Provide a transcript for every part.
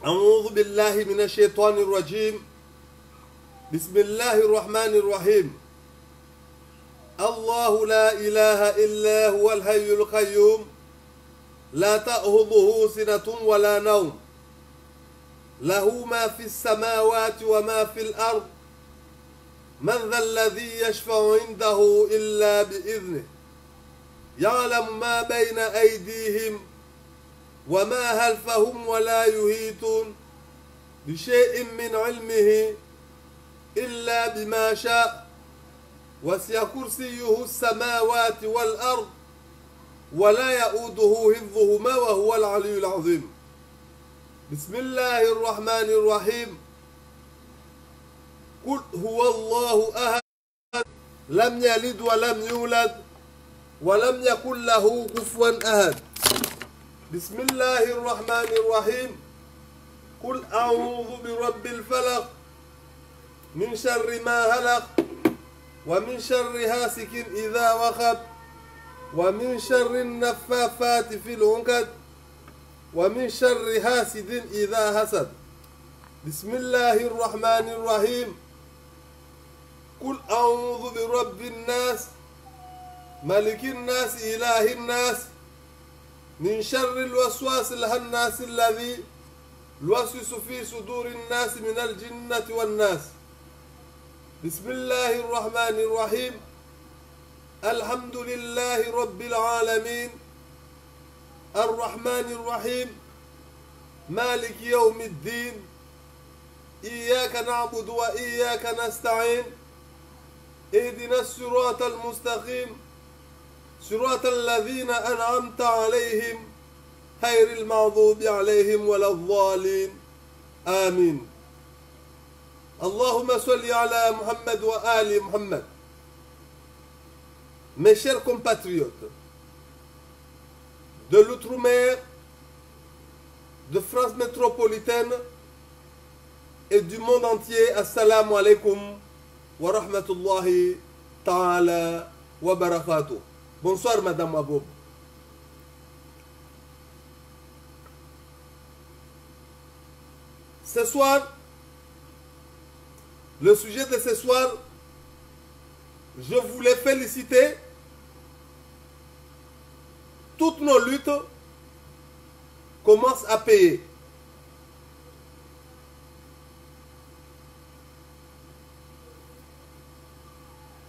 أعوذ بالله من الشيطان الرجيم. بسم الله الرحمن الرحيم. الله لا إله إلا هو الحي القيوم لا تأخذه سنة ولا نوم له ما في السماوات وما في الأرض من ذا الذي يشفع عنده إلا بإذنه يعلم ما بين أيديهم وما خلفهم ولا يحيطون بشيء من علمه إلا بما شاء وسع كرسيه السماوات والأرض ولا يؤوده حفظهما وهو العلي العظيم. بسم الله الرحمن الرحيم. قل هو الله أحد لم يلد ولم يولد ولم يكن له كفوا أحد. بسم الله الرحمن الرحيم. قل أعوذ برب الفلق من شر ما خلق ومن شر حاسد إذا وقب ومن شر النفاثات في العقد ومن شر حاسد إذا حسد. بسم الله الرحمن الرحيم. قل أعوذ برب الناس ملك الناس إله الناس من شر الوسواس الخناس الذي يوسوس في صدور الناس من الجنة والناس. بسم الله الرحمن الرحيم. الحمد لله رب العالمين الرحمن الرحيم مالك يوم الدين إياك نعبد وإياك نستعين اهدنا الصراط المستقيم صراط الذين أنعمت عليهم غير المغضوب عليهم ولا الضالين آمين. اللهم صل على محمد وآل محمد. Mes chers compatriotes de l'outre-mer, de France métropolitaine et du monde entier, assalamu alaikum wa rahmatullahi ta'ala wa barakatuh. Bonsoir Madame Aboub. Ce soir, le sujet de ce soir, je voulais féliciter toutes nos luttes commencent à payer.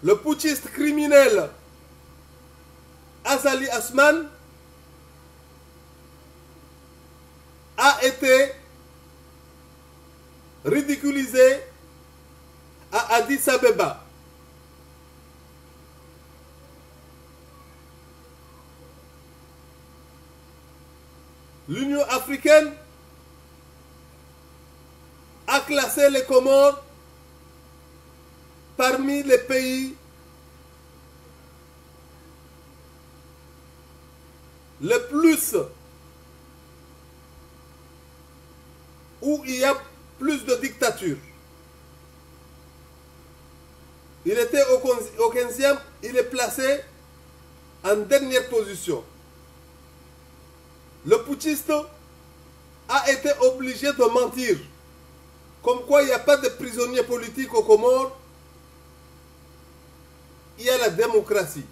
Le putschiste criminel Azali Asman a été ridiculisé à Addis Abeba. L'Union africaine a classé les Comores parmi les pays les plus où il y a plus de dictature. Il était au 15e, il est placé en dernière position. Le putschiste a été obligé de mentir, comme quoi il n'y a pas de prisonniers politiques aux Comores, il y a la démocratie.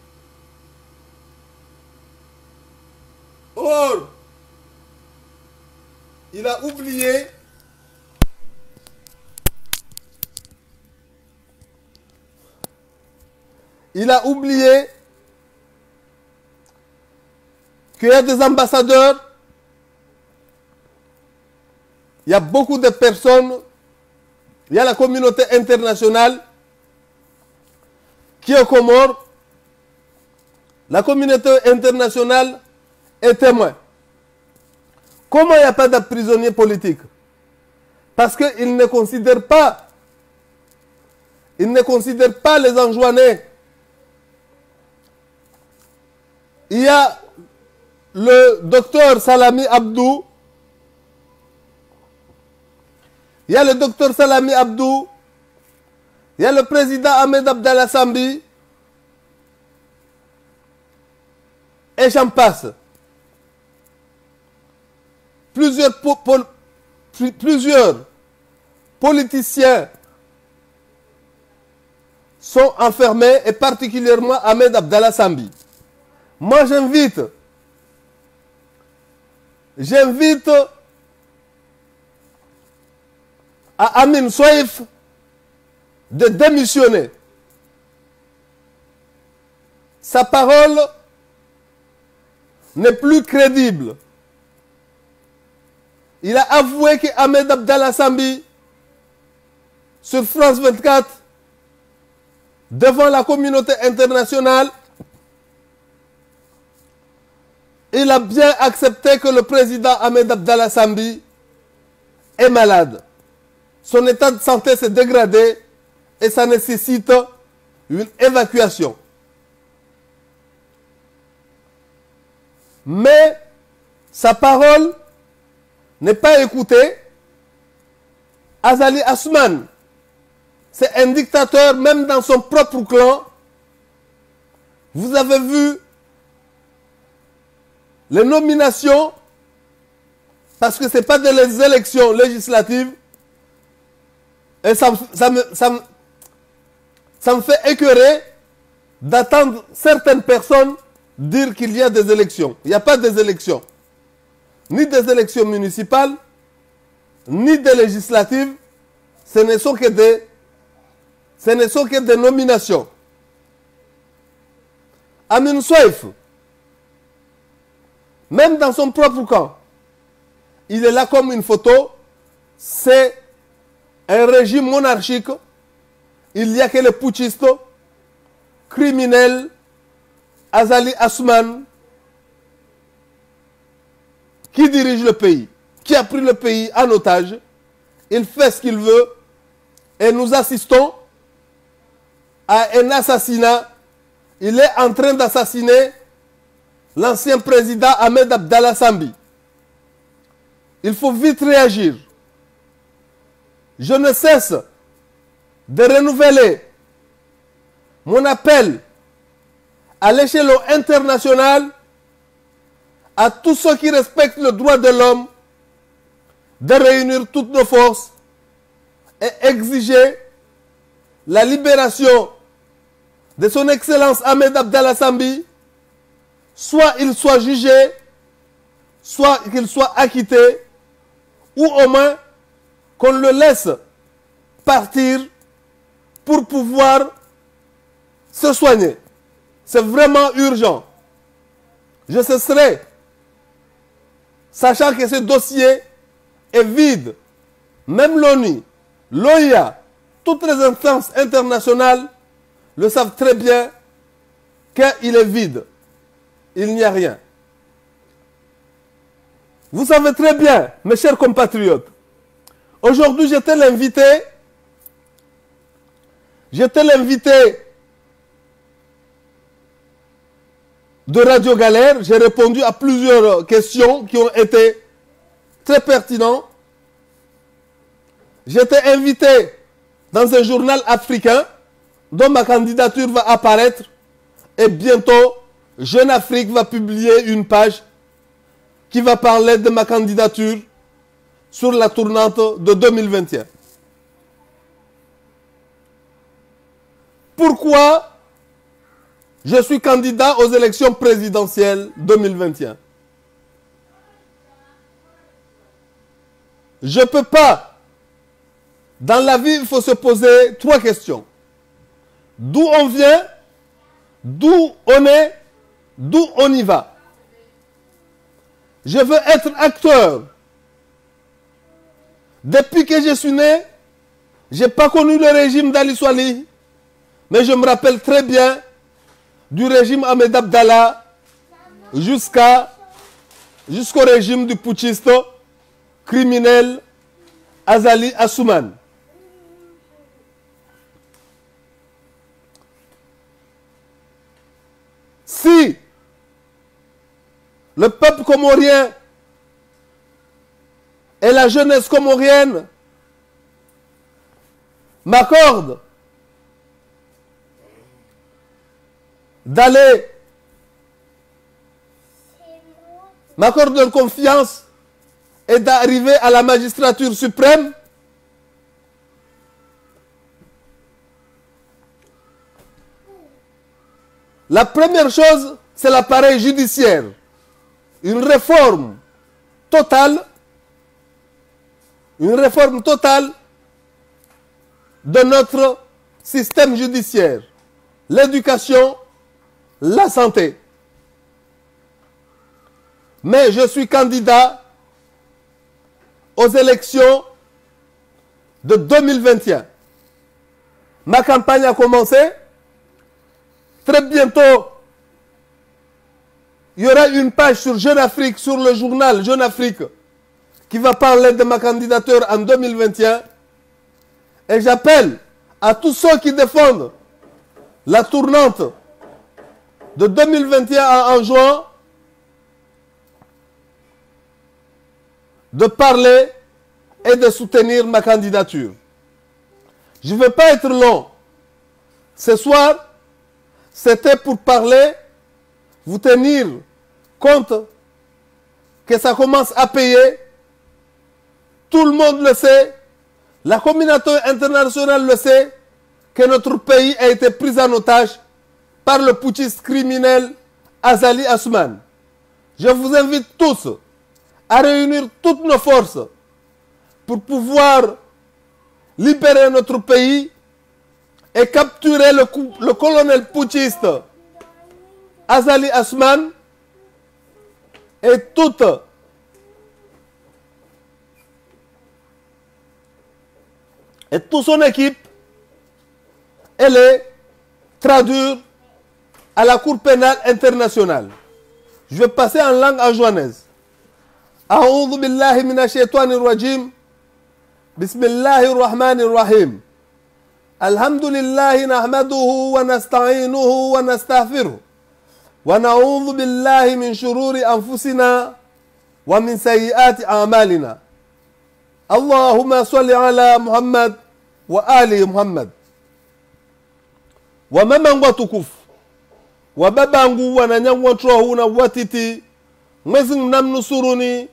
Or, il a oublié qu'il y a des ambassadeurs, il y a beaucoup de personnes, il y a la communauté internationale qui est aux Comores. La communauté internationale est témoin. Comment il n'y a pas de prisonniers politiques? Parce qu'ils ne considèrent pas, les Anjouanais. Il y a le docteur Salami Abdou. Il y a le docteur Salami Abdou. Il y a le président Ahmed Abdallah Sambi. Et j'en passe. Plusieurs plusieurs politiciens sont enfermés, et particulièrement Ahmed Abdallah Sambi. Moi, j'invite à Amin Soif de démissionner. Sa parole n'est plus crédible. Il a avoué que Ahmed Abdallah Sambi, sur France 24, devant la communauté internationale, il a bien accepté que le président Ahmed Abdallah Sambi est malade. Son état de santé s'est dégradé et ça nécessite une évacuation. Mais sa parole n'est pas écoutée. Azali Assoumane, c'est un dictateur même dans son propre clan. Vous avez vu les nominations, parce que ce n'est pas des élections législatives, et ça me fait écœurer d'attendre certaines personnes dire qu'il y a des élections. Il n'y a pas des élections. Ni des élections municipales, ni des législatives. Ce ne sont que des nominations. Amin Soif, même dans son propre camp, il est là comme une photo. C'est un régime monarchique. Il n'y a que les putschistes, criminels, Azali Assoumane, qui dirige le pays, qui a pris le pays en otage. Il fait ce qu'il veut et nous assistons à un assassinat. Il est en train d'assassiner l'ancien président Ahmed Abdallah Sambi. Il faut vite réagir. Je ne cesse de renouveler mon appel à l'échelon international à tous ceux qui respectent le droit de l'homme de réunir toutes nos forces et exiger la libération de son Excellence Ahmed Abdallah Sambi, soit il soit jugé, soit qu'il soit acquitté, ou au moins qu'on le laisse partir pour pouvoir se soigner. C'est vraiment urgent. Je cesserai, sachant que ce dossier est vide. Même l'ONU, l'OIA, toutes les instances internationales le savent très bien qu'il est vide. Il n'y a rien. Vous savez très bien, mes chers compatriotes, aujourd'hui j'étais l'invité de Radio Galère. J'ai répondu à plusieurs questions qui ont été très pertinentes. J'étais invité dans un journal africain dont ma candidature va apparaître, et bientôt Jeune Afrique va publier une page qui va parler de ma candidature sur la tournante de 2021. Pourquoi je suis candidat aux élections présidentielles 2021? Je ne peux pas. Dans la vie, il faut se poser 3 questions. D'où on vient, d'où on est, d'où on y va. Je veux être acteur. Depuis que je suis né, je n'ai pas connu le régime d'Ali Swali, mais je me rappelle très bien du régime Ahmed Abdallah jusqu'au régime du putschiste criminel Azali Assoumane. Si le peuple comorien et la jeunesse comorienne m'accordent m'accordent leur confiance et d'arriver à la magistrature suprême, la première chose, c'est l'appareil judiciaire. Une réforme totale de notre système judiciaire, l'éducation, la santé. Mais je suis candidat aux élections de 2021. Ma campagne a commencé. Très bientôt, il y aura une page sur Jeune Afrique, sur le journal Jeune Afrique, qui va parler de ma candidature en 2021. Et j'appelle à tous ceux qui défendent la tournante de 2021 en juin de parler et de soutenir ma candidature. Je ne vais pas être long. Ce soir, c'était pour parler, vous tenir compte que ça commence à payer. Tout le monde le sait. La communauté internationale le sait, que notre pays a été pris en otage par le putschiste criminel Azali Assoumane. Je vous invite tous à réunir toutes nos forces pour pouvoir libérer notre pays et capturer le colonel putschiste Azali Assoumane et toute son équipe et les traduire à la Cour pénale internationale. Je vais passer en langue anjouanaise. A'oudhu billahi minash shaitanir rajim. Bismillahir rahmanir rahim. Alhamdulillahi nahmaduhu wa nasta'inuhu wa nastaghfiruh. Wa na'udhu billahi min shururi anfusina wa min sayyiati a'malina. Allahumma salli ala Muhammad wa ali Muhammad. Wa mamangu watukufu, wa babangu wananyangu watrohu na watiti, mwezi mnamnusuruni,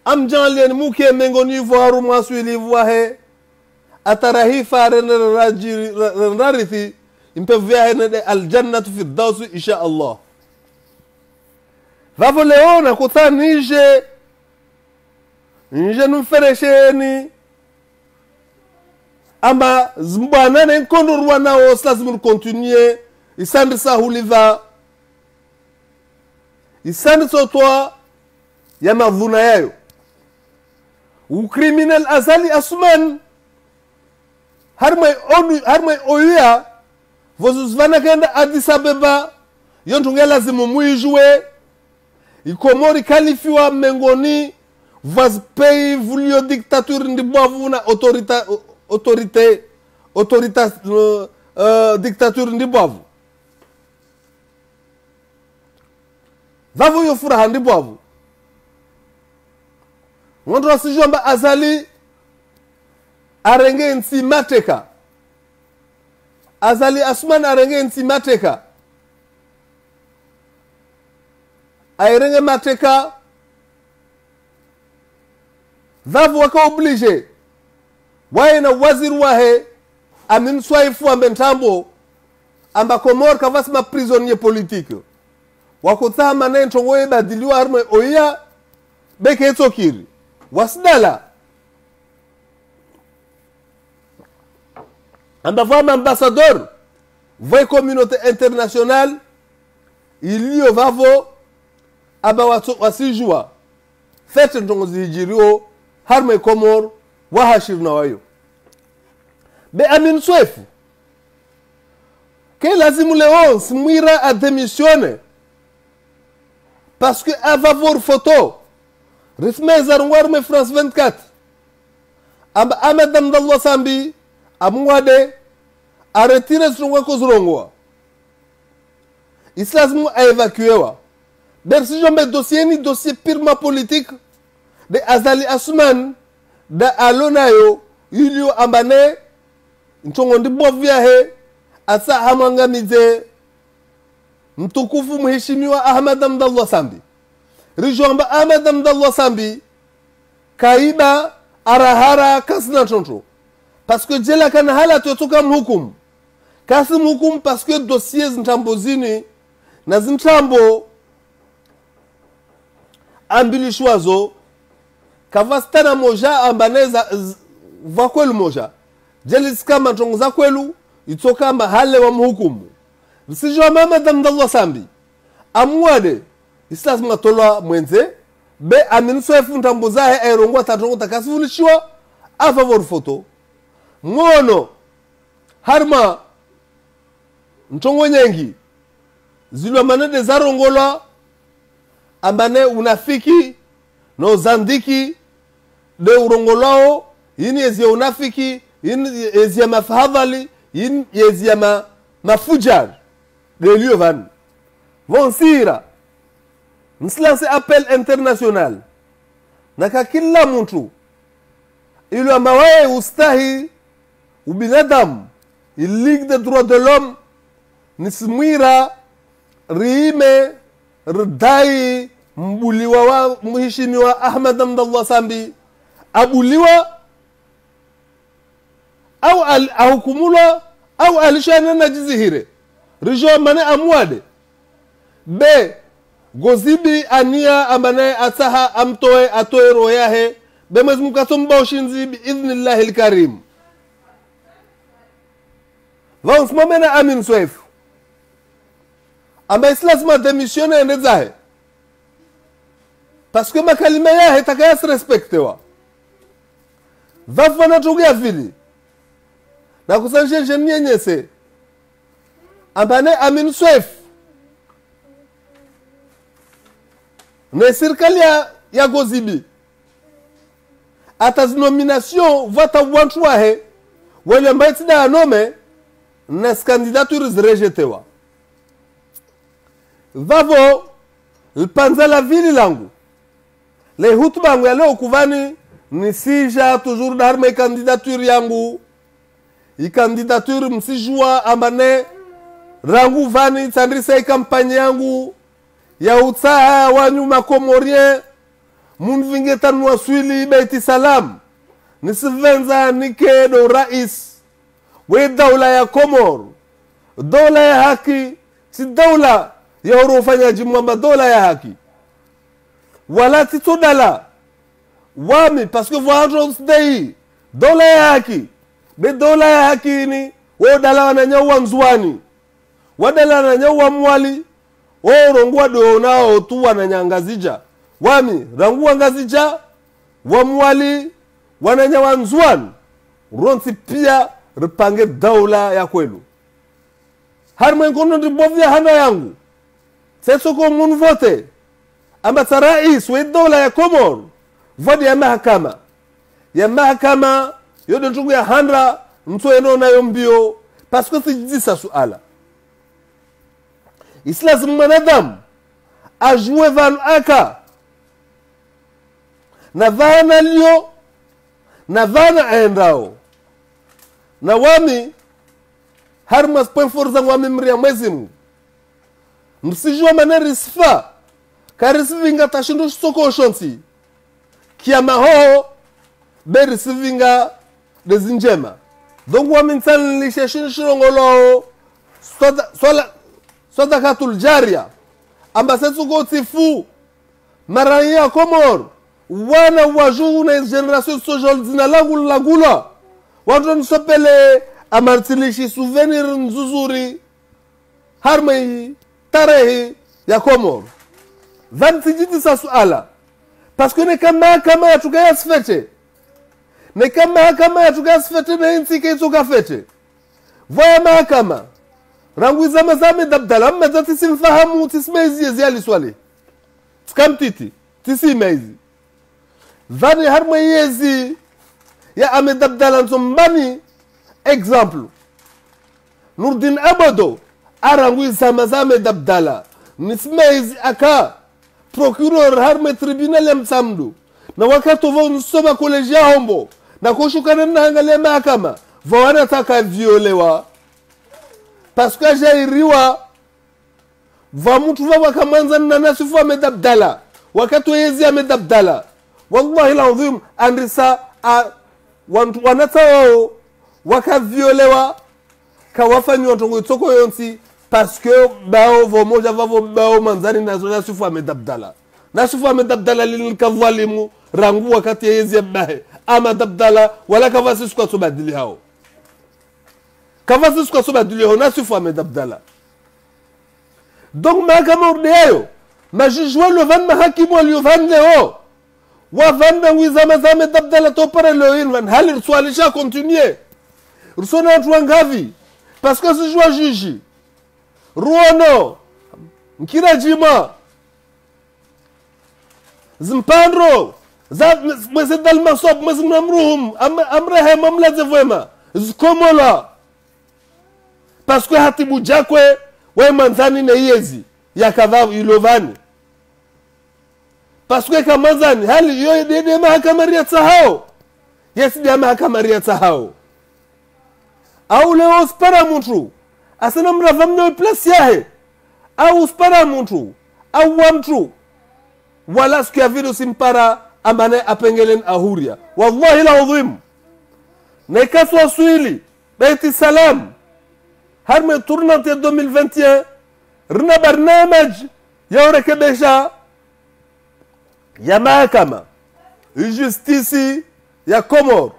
amjanlien muke mengoni voaru mwaswili voahe, atarahifa renrarithi, impevyahe nede aljannatu firdausu insha Allah. Vavo leona kuta nije numferesheni, ama zmbwana na nkondo rwana o lazima continuer isandi sa huliva isandi sotwa ya mavuna yayo u criminal Azali Assoumane harmai oya vozuzvana kenda Addis Abeba yontunga lazima muijue ikomori kalifiwa mengoni vazpei vulio dictature ndibwavu na dictature ndibwavu vavu yo furaha ndibwavu ngondro sijomba Azali arenge nsi mateka Azali Assoumane arenge nsi mateka airenge mateka vavu waka oblige waye na waziri wahe amin swaifu ambentambo amba komor kavasi ma prisonnier politique wakutha manento ngoye badiliwa arme oya beke etokiri wasdala amba vama ambassadeur voye communauté internationale ilio vavo aba wasijua fete ntongo zijirio harme komor wahashir na wayo be amin swefu que lazimu leo smira a démissionné parce que ava voir photo rifme zarwarme France 24 amba Ahmed Abdallah Sambi amwade a retiré son kozrongwa islazimu a évacué bersi jombe dossier purement politique de Azali Assoumane da alonayo ilio ambane ntongo ndibovya he asa hamangamize mtukufu mheshimiwa Ahmed Abdallah Sambi rijomba Ahmed Abdallah Sambi kaiba arahara kasna choncho parce que jela kana hala totoka mhukum kasi mhukum parce que dossiers ntambo zini na zintambo ambilishwazo kavastana moja ambaneza vakwelu moja jelis kama ntongoza kwelu itoka mahale wa mhukumu msijo mama Abdallah Sambi amwade islas matolwa mwenze be aminswefu ntambo zahe airongwa tatongo takasifulishwa a favor photo ngono harma ntongo nyengi zilwa manede zarongola ambane unafiki no zandiki de urongolao yini ezi unafiki yini ezi mafahadhali yini ezi mafujar de lieu van vont sira nsilance appel international naka kila mtu ilo ambaye ustahi ubinadamu Ligue des droits de l'homme nisimwira riime rdai mbuliwa wa mheshimiwa Ahmed Abdallah Sambi abuliwa au ahukumulwa au alishana na jizihire rijo mane amwade be gozibi ania ambane ataha amtoe atoe roho yahe be Mwenyezi katomba ushinzi biidhnillahi alkarim vans momena amin swefu amba islasma démissionne ende zahe parce que makalima yahe takayas respectewa vafana tugia vili na kusanishe nyenyese ambane amin swefu ne serikali ya gozibi ataz nomination vata wantu wahe wale mbaiti da anome na candidatures rejetewa vavo lpanza la vili langu le hutuba yangu ya leo kuvani nisija toujours darme candidature yangu ikandidature msijua ambane rangu vani tandrisa kampanye yangu ya utsaha wanyuma komorien munvingeta waswili Beit Salam nisivenza nikedo rais we daula ya Komor dola ya haki si daula ya urofanyaji mwamba dola ya haki wala titodala wami parce que voyons dei dola ya haki be dola ya haki ni wodala wananyawa nzwani wadala wananyawa mwali rongwa do nao tu wananyangazija wami rangua ngazija wamwali wananyawa nzwani ronsi pia ripange daula ya kwelu harma nkono ndibovya hana yangu seso ko mun vote amba rais we daula ya Komor vodi ya mahakama yodo ntungu ya handra mtu eno na yombio parce que sijisa suala islas mwanadamu ajue van aka na vana lio na vana aendao na wami harmas point forza wami mria Mwenyezi Mungu msijua maneri sifa karisivinga tashindo soko shonsi kia maho be risivinga dezinjema donc wami nsani lisheshin shirongolo sadakatul jaria ambasetu go tifu maraya Komor wana wajuu na generation social zina langu lagula watu nisopele amartilishi souvenir nzuzuri harmai tarehi ya Komor vantijiti sa suala parce que ne kama ya tukaya sfete ne kama ya tukaya sfete na inti ke tuka fete voya mahakama rangu zame dabdala mmeza tisimfahamu tismezi yezi swali tkamtiti tisimezi vani harma yezi ya ame dabdala nsombani exemple Nurdin Abado arangu zame dabdala nismezi aka procureur harma tribunal ya msamdu na wakati vo nsoba kolejia hombo na kushukana na angalia mahakama wana taka violewa parce que jairiwa va mtu va kamanza na nasifu amedabdala wakati yezi amedabdala wallahi alazim andisa wanatao wakaviolewa kawafanywa tongo itoko yonsi parce que bao vomoja vavo bao manzani nazo nasufu amedabdala lilikavwalimu rangu wakati yezi abahe ama dabdala wala kavasi sukwa sobadili hao kavasi sukwa sobadili hao nasufu amedabdala. Donc mahakama urdeayo majijwa lo van mahakimu walio van leo wa van na wizama zame dabdala to pare lo in van hali swalisha continuer rusona watu ngavi parce que si jwa juge ruono nkira jima zimpandro za mwese dal masob mwese namruhum amrehe mamlaze vwema zikomola parce que hatibu jakwe we manzani ne yezi ya kadhabu ilovani parce que kamazani hali yo dede mahakamaria tsahao yes de mahakamaria tsahao au leo spara mtu asana mravamno place yahe au spara mtu au wamtu wala siku ya video simpara amane apengelen ahuria wallahi alazim na ikaswa swili baiti salam harme tournante 2021 rna barnamaj ya rekebesha ya mahakama justice ya Komoro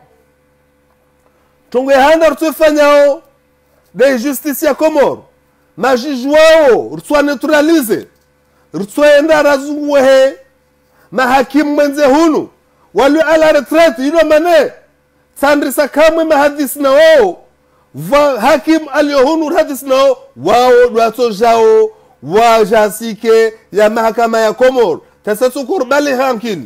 tongo handa rutufanyao de justice ya Komoro majijwao rutwa neutralize rutwa enda razungwehe mahakimu mwenze hunu walu ala retraite ino mane sandrisa kamwe mahadisi na wao hakim aliohunu hadis nao wao dwato jao wajasike ya mahakama ya Komoro tasasukur bali hankil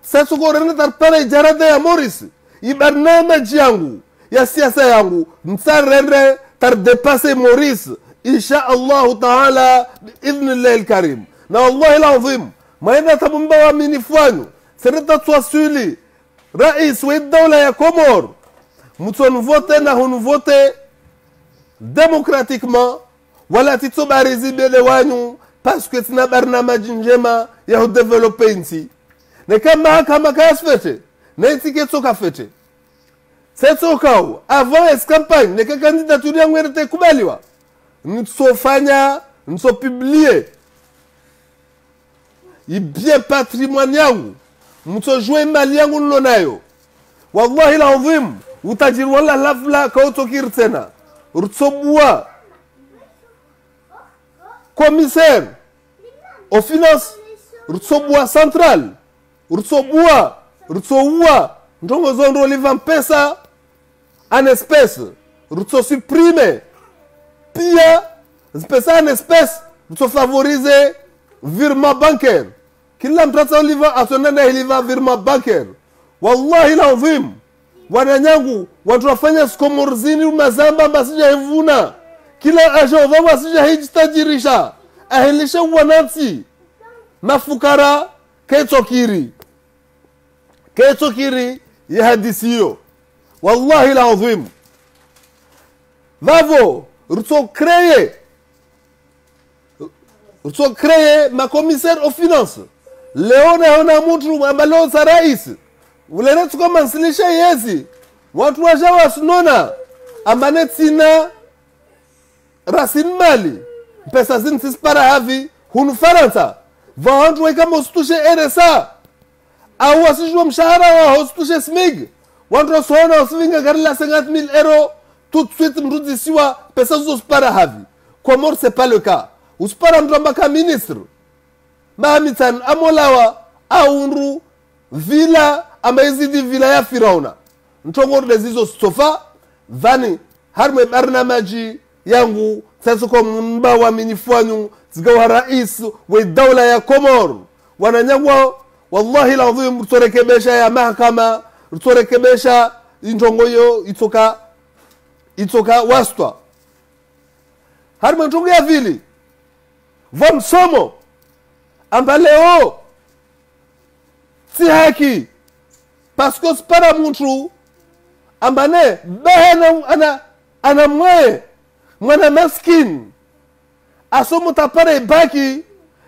sasukur ntar pale jarada ya Morris ibarnamaj yangu ya siasa yangu msarere tar depasser Morris insha Allah taala biidhnillah alkarim na wallahi alazim maana tabumba wa minifwanyu sereta twasuli rais wa dawla ya Komoro mutonu vote na hunu vote démocratiquement wala titsobarizi bele wanyu parce que tina barnamaji njema ya développer insi ne kama kasfete ne tiketsoka fete setsokao avant campagne ne candidature yangu erete kubaliwa nitsofanya nitsopublier i bien patrimoine yangu mtsojwe mali yangu nlonayo wallahi alazim utajiri wala lafla kautokir tena rutsobua commissaire aux finances rutsobua central rutsobua ndongo zondo liva pesa en espèce rutso supprimer pia pesa en espèce rutso favoriser virement bancaire kila mtata liva atonana liva virement bancaire wallahi alazim wananyangu watu wafanya skomorzini mazamba basija hivuna kila ajova basija hijitajirisha ahilisha wanansi mafukara ketokiri ya hadisiyo wallahi alazim vavo rutso créer ma commissaire aux finances leona hona mtu ambalo sa rais ulere tukoma nsilisha yezi watu wajawa sunona ambane tina rasinmali pesa zinsispara havi hunu Faransa vantu weka mostushe RSA au wasijua mshahara wa hostushe SMIG wantu wasona wasivinga garila 50,000 euros tout de suite mrudisiwa pesa zospara havi Komoro c'est pas le cas uspara mtambaka ministre mahamitan amolawa aunru vila amezidi vila ya Firauna ntongoro dezizo stofa vani harme barnamaji yangu sasa kwa mba wa minifwanyu zigawa rais wa dawla ya Komoro wananyagwa wallahi alazim turekebesha ya mahakama turekebesha intongoyo itoka wastwa harme ntongo ya vili von somo ambaleo si haki parce que spara mtu ambane bahana ana mwana maskin asomo tapare baki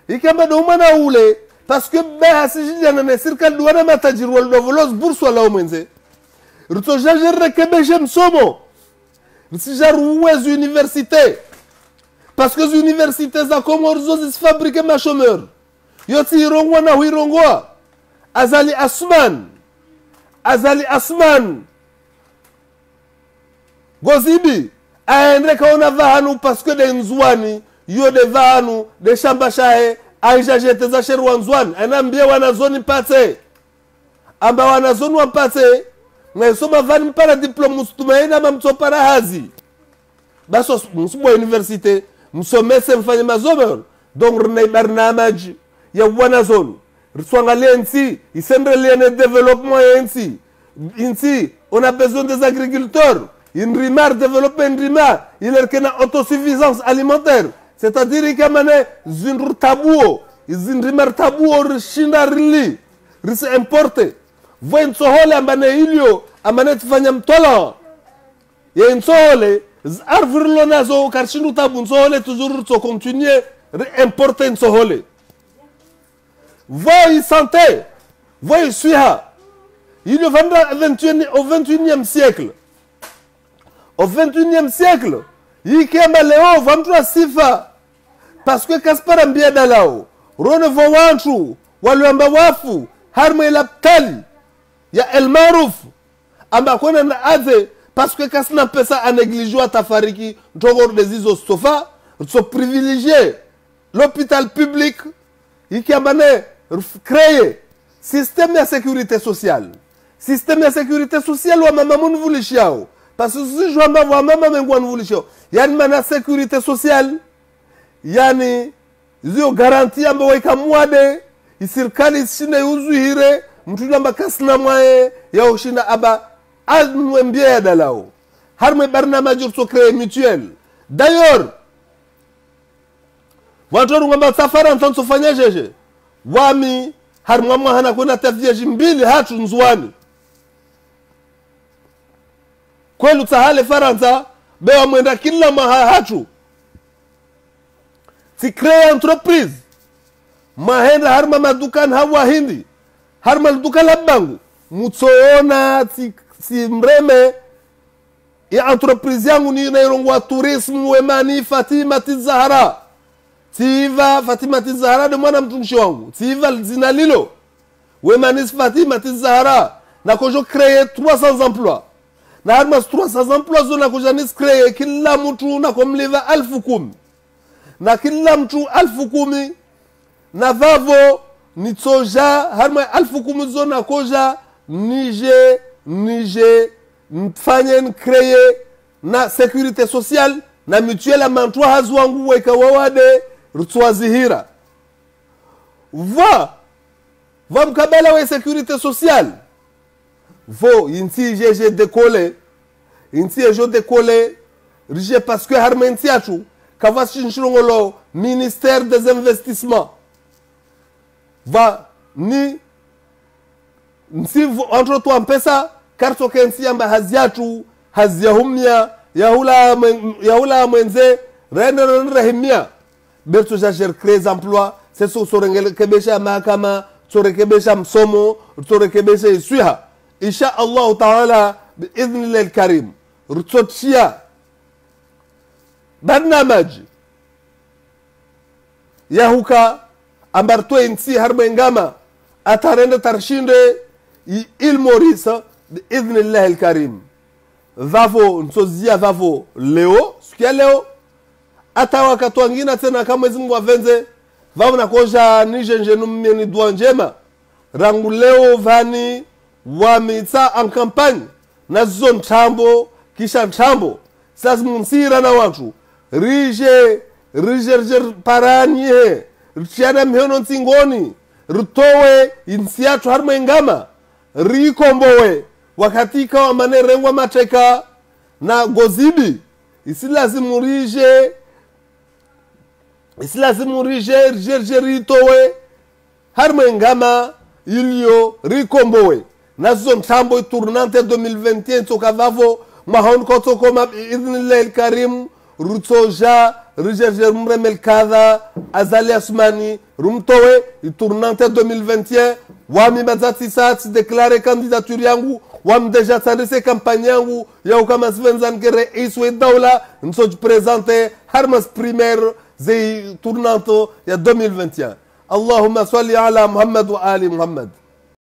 ikamba do mana ule parce que be hasijana na serikali duwana matajiri wal dovolos bourse wala mwenze ruto jajer kebeshe msomo risijar uwez université parce que les universités za Comores zose fabriquer ma chômeur yoti irongwa na huirongwa azali asman gozibi aende kaona vahanu parce que de nzwani yo de vahanu de shamba shahe aisha jete za sherwa nzwani anambia wanazoni pate amba wanazoni wampate ngaisoma vani mpara diplome mustumaina mamtopara hazi baso msubo université msomese mfanye mazomer donc rene barnamaj ya wanazoni riswangalie nsi isendrelie ne développement nsi insi on a besoin des agriculteurs une rimar développer une rimar il est une autosuffisance alimentaire c'est-à-dire que mané zindur tabuo zinrimar tabuo rishinda rili ris importe voin sohole ambane ilio amane tufanya mtola ya nsohole arvrlo nazo karshindu tabu nsohole toujours to continuer importer nsohole voy santé voy suiha il vendra au 21e siècle au 21e siècle yikemba leo vamtua sifa parce que kaspara mbia dalao rone vo wantu walamba wafu harma ila ptali ya el maruf amba kona na ade parce que kasna pesa a négligé tafariki ndogor des iso sofa so privilégier l'hôpital public yikembane créer système de sécurité sociale wa mama mun vulishiao parce que si jwamba wa mama mengwan vulishiao yani mana sécurité sociale yani zio garantie ambayo waika mwade isirikali shinde uzuhire mtu namba kasna mwae ya ushinda aba anwe mbia dalao harme barnamaj so créer mutuelle d'ailleurs watu ngamba safara ntanso fanya jeje wami harmwa hana kuna tafjeji mbili hatu nzwani kwelu tahale Faransa bewa mwenda kila maha hatu si créer entreprise mahenda harma madukan hawa hindi harma duka labangu mutsoona si mreme ya entreprise yangu ni nairongwa tourisme wemani Fatima Tizahara Tiva Fatima Tizahara de mwana mtumishi wangu Tiva zina lilo wemani Fatima Tizahara na kojo créer 300 emplois na harma 300 emplois zona kojanis créer kila mtu na komliva 1010 na kila mtu 1010 na vavo ni tsoja harma 1010 zona koja nije mfanye créer na sécurité sociale na mutuelle amantwa hazwangu weka wawade rutwazihira va mkabala wa sécurité sociale vo inti jeje décoller rije parce que harmenti atu kavashinshirongolo ministère des investissements va ni nsi entre toi mpesa karto kensi amba haziatu haziyahumia yahula mwenze rahimia berto jager créer emplois c'est so sorengele kebesha mahakama sorekebesha msomo sorekebesha iswiha insha Allah taala باذن الكريم rutsotia barnamaj yahuka ambarto insi harmengama atarende tarshinde il morisa باذن الله الكريم vavo nsozia vavo leo sikia leo hata wakati wengine tena kama Mwenyezi Mungu avenze vavo nakoja nije ni dua njema rangu leo vani wamitsa en campagne na zone tambo kisha tambo sasa mumsira na watu rije paranie richiana mhono ntingoni rutowe insiatu harma ngama rikombowe wakati kwa manerengwa mateka na gozibi isilazimu rije ritowe harma ngama ilio rikombowe nazo ntambo tournante 2021 tokavavo mahon koto koma idhnillah alkarim rutsoja Rigerger Mremel Kada, Azali Asmani, Rumtowe, il tournante 2021, Wami Mazati Sat, déclaré candidature yangu, Wam déjà s'adressé campagne yangu, Yau kama Svenzan Kere Iswe Daula, nous sommes présentés, Harmas primaire, Zay tournante, il y a 2021. Allahumma salli ala Muhammad wa ali Muhammad.